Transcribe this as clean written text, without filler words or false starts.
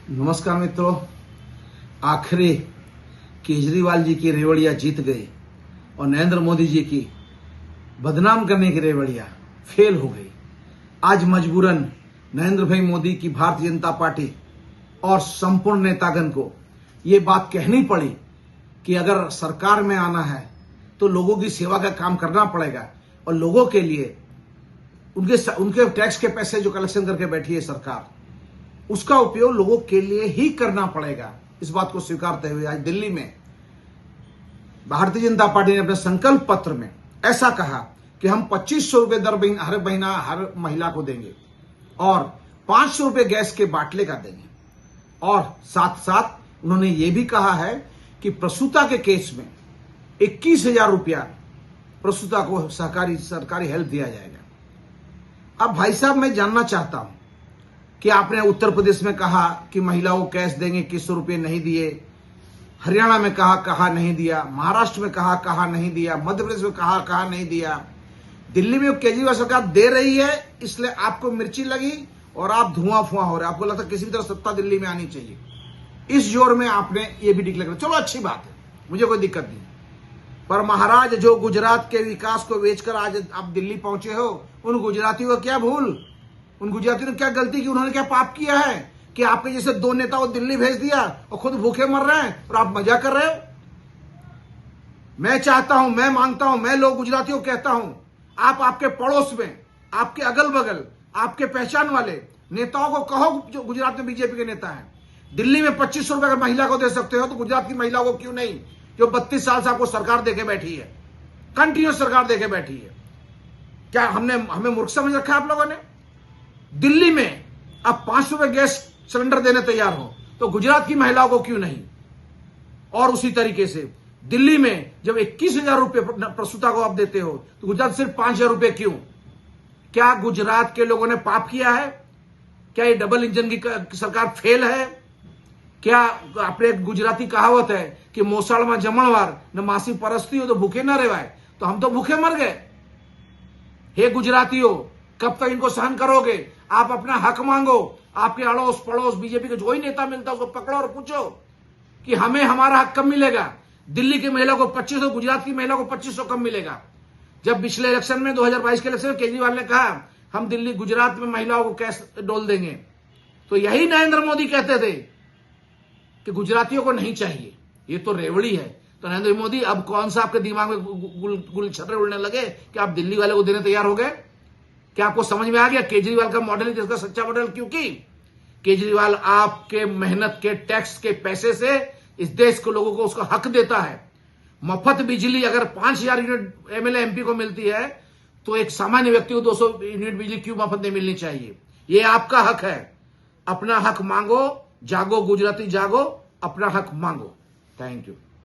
नमस्कार मित्रों, आखिरी केजरीवाल जी की रेवड़िया जीत गई और नरेंद्र मोदी जी की बदनाम करने की रेवड़िया फेल हो गई। आज मजबूरन नरेंद्र भाई मोदी की भारतीय जनता पार्टी और संपूर्ण नेतागण को ये बात कहनी पड़ी कि अगर सरकार में आना है तो लोगों की सेवा का काम करना पड़ेगा और लोगों के लिए उनके टैक्स के पैसे जो कलेक्शन करके बैठी है सरकार, उसका उपयोग लोगों के लिए ही करना पड़ेगा। इस बात को स्वीकारते हुए आज दिल्ली में भारतीय जनता पार्टी ने अपने संकल्प पत्र में ऐसा कहा कि हम 2500 रुपए दर हर महीना हर महिला को देंगे और 500 रुपए गैस के बाटले का देंगे। और साथ साथ उन्होंने ये भी कहा है कि प्रसूता के केस में 21,000 रुपया प्रसूता को सरकारी हेल्प दिया जाएगा। अब भाई साहब, मैं जानना चाहता हूं कि आपने उत्तर प्रदेश में कहा कि महिलाओं को कैश देंगे, 2100 रुपये नहीं दिए, हरियाणा में कहा नहीं दिया, महाराष्ट्र में कहा नहीं दिया, मध्य प्रदेश में कहा नहीं दिया, दिल्ली में केजरीवाल सरकार दे रही है, इसलिए आपको मिर्ची लगी और आप धुआं हो रहे, आपको लगता किसी भी तरह सत्ता दिल्ली में आनी चाहिए। इस जोर में आपने ये भी डिक्लेयर किया। चलो अच्छी बात है, मुझे कोई दिक्कत नहीं, पर महाराज जो गुजरात के विकास को बेचकर आज आप दिल्ली पहुंचे हो, उन गुजरातियों को क्या भूल, उन गुजरातियों ने क्या गलती की, उन्होंने क्या पाप किया है कि आपके जैसे दो नेता को दिल्ली भेज दिया और खुद भूखे मर रहे हैं और आप मजा कर रहे हो। मैं चाहता हूं, मैं मांगता हूं, मैं लोग गुजरातियों को कहता हूं, आप आपके पड़ोस में, आपके अगल बगल, आपके पहचान वाले नेताओं को कहो, जो गुजरात में बीजेपी के नेता हैं, दिल्ली में 2500 रुपए अगर महिला को दे सकते हो तो गुजरात की महिला को क्यों नहीं, जो 32 साल से आपको सरकार देके बैठी है, कंटिन्यूस सरकार देके बैठी है। क्या हमें मूर्ख समझ रखा है आप लोगों ने? दिल्ली में आप 500 रुपए गैस सिलेंडर देने तैयार हो तो गुजरात की महिलाओं को क्यों नहीं? और उसी तरीके से दिल्ली में जब 21,000 रुपए प्रसूता को आप देते हो तो गुजरात सिर्फ 5,000 रुपए क्यों? क्या गुजरात के लोगों ने पाप किया है? क्या ये डबल इंजन की सरकार फेल है? क्या अपने गुजराती कहावत है कि मोसाड़ में जमणवार न मासी परस्ती हो तो भूखे न रेवाय, तो हम तो भूखे मर गए। हे गुजरातियों, कब तक इनको सहन करोगे? आप अपना हक मांगो, आपके अड़ोस पड़ोस बीजेपी का जो ही नेता मिलता है उसको पकड़ो और पूछो कि हमें हमारा हक कब मिलेगा। दिल्ली की महिला को 2500, गुजरात की महिला को 2500 कब मिलेगा? जब पिछले इलेक्शन में 2022 के इलेक्शन में केजरीवाल ने कहा हम दिल्ली गुजरात में महिलाओं को कैश डोल देंगे, तो यही नरेंद्र मोदी कहते थे कि गुजरातियों को नहीं चाहिए। ये तो रेवड़ी है। तो नरेंद्र मोदी, अब कौन सा आपके दिमाग में गुल छर्रे उड़ने लगे कि आप दिल्ली वाले को देने तैयार हो गए? क्या आपको समझ में आ गया केजरीवाल का मॉडल ही इसका सच्चा मॉडल? क्योंकि केजरीवाल आपके मेहनत के टैक्स के पैसे से इस देश के लोगों को उसका हक देता है। मफत बिजली अगर 5,000 यूनिट एमएलए एमपी को मिलती है तो एक सामान्य व्यक्ति को 200 यूनिट बिजली क्यों मफत नहीं मिलनी चाहिए? ये आपका हक है। अपना हक मांगो, जागो गुजराती जागो, अपना हक मांगो। Thank you.